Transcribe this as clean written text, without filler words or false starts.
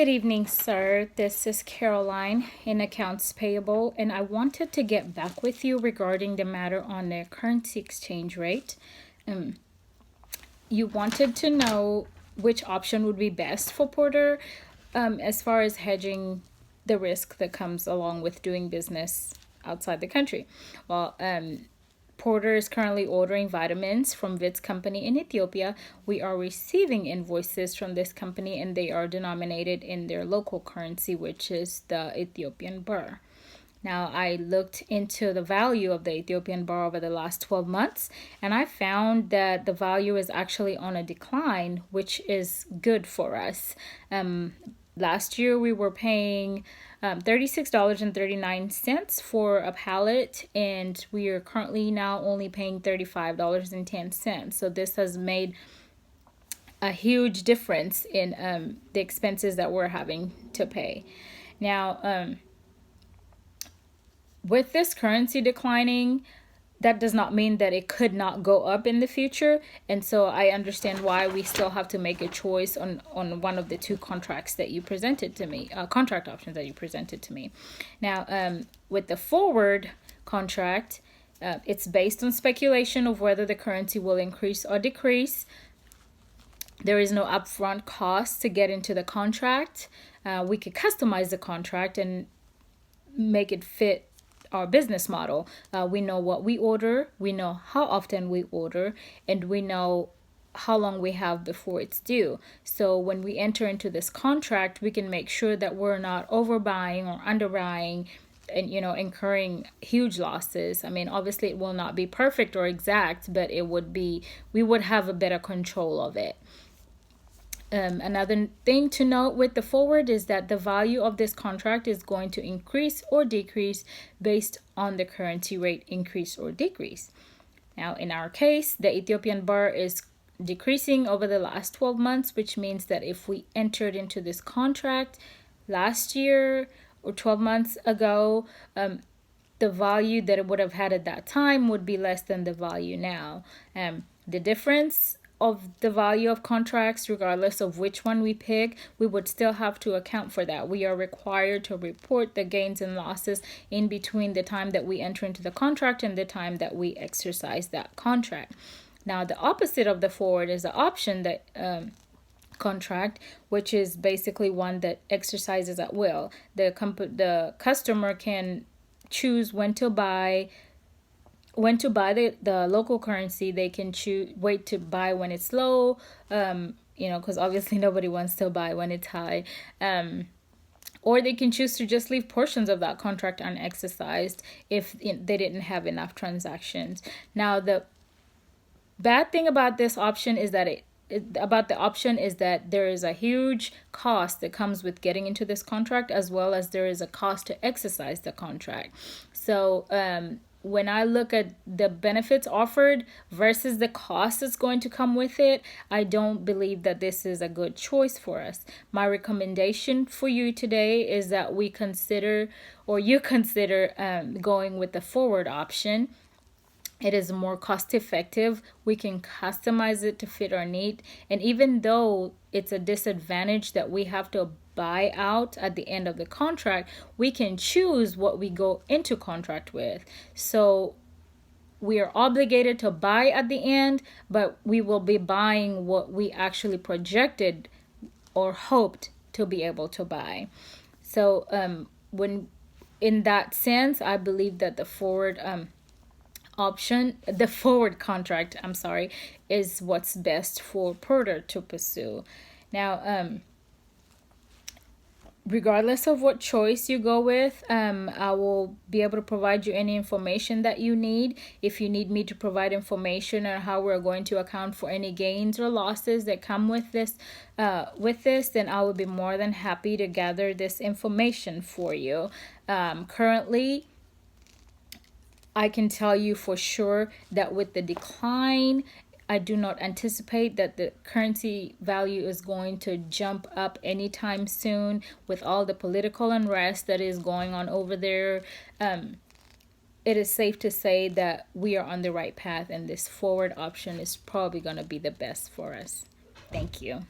Good evening, sir. This is Caroline in Accounts Payable, and I wanted to get back with you regarding the matter on the currency exchange rate. You wanted to know which option would be best for Porter as far as hedging the risk that comes along with doing business outside the country. Well, Porter is currently ordering vitamins from Vit's company in Ethiopia. We are receiving invoices from this company and they are denominated in their local currency, which is the Ethiopian birr. Now, I looked into the value of the Ethiopian birr over the last 12 months, and I found that the value is actually on a decline, which is good for us. Last year, we were paying $36.39 for a pallet, and we are currently now only paying $35.10. So this has made a huge difference in the expenses that we're having to pay. Now, with this currency declining, that does not mean that it could not go up in the future. And so I understand why we still have to make a choice on one of the two contracts that you presented to me, contract options that you presented to me. Now, with the forward contract, it's based on speculation of whether the currency will increase or decrease. There is no upfront cost to get into the contract. We could customize the contract and make it fit our business model. We know what we order, we know how often we order, and we know how long we have before it's due. So when we enter into this contract, we can make sure that we're not overbuying or underbuying and incurring huge losses. I mean, obviously it will not be perfect or exact, but we would have a better control of it. Another thing to note with the forward is that the value of this contract is going to increase or decrease based on the currency rate increase or decrease. Now, in our case, the Ethiopian birr is decreasing over the last 12 months, which means that if we entered into this contract last year or 12 months ago, the value that it would have had at that time would be less than the value now. The difference of the value of contracts, regardless of which one we pick, we would still have to account for that. We are required to report the gains and losses in between the time that we enter into the contract and the time that we exercise that contract. Now, the opposite of the forward is the option that contract, which is basically one that exercises at will. The customer can choose when to buy the local currency. They can wait to buy when it's low, because obviously nobody wants to buy when it's high, or they can choose to just leave portions of that contract unexercised if they didn't have enough transactions. Now, the bad thing about this option is that there is a huge cost that comes with getting into this contract, as well as there is a cost to exercise the contract. So when I look at the benefits offered versus the cost that's going to come with it, I don't believe that this is a good choice for us. My recommendation for you today is that you consider going with the forward option. It is more cost effective. We can customize it to fit our need. And even though it's a disadvantage that we have to buy out at the end of the contract, we can choose what we go into contract with. So we are obligated to buy at the end, but we will be buying what we actually projected or hoped to be able to buy. So in that sense, I believe that the forward contract, is what's best for Porter to pursue. Now, regardless of what choice you go with, I will be able to provide you any information that you need. If you need me to provide information on how we're going to account for any gains or losses that come with this, then I will be more than happy to gather this information for you. Currently, I can tell you for sure that with the decline, I do not anticipate that the currency value is going to jump up anytime soon with all the political unrest that is going on over there. It is safe to say that we are on the right path, and this forward option is probably going to be the best for us. Thank you.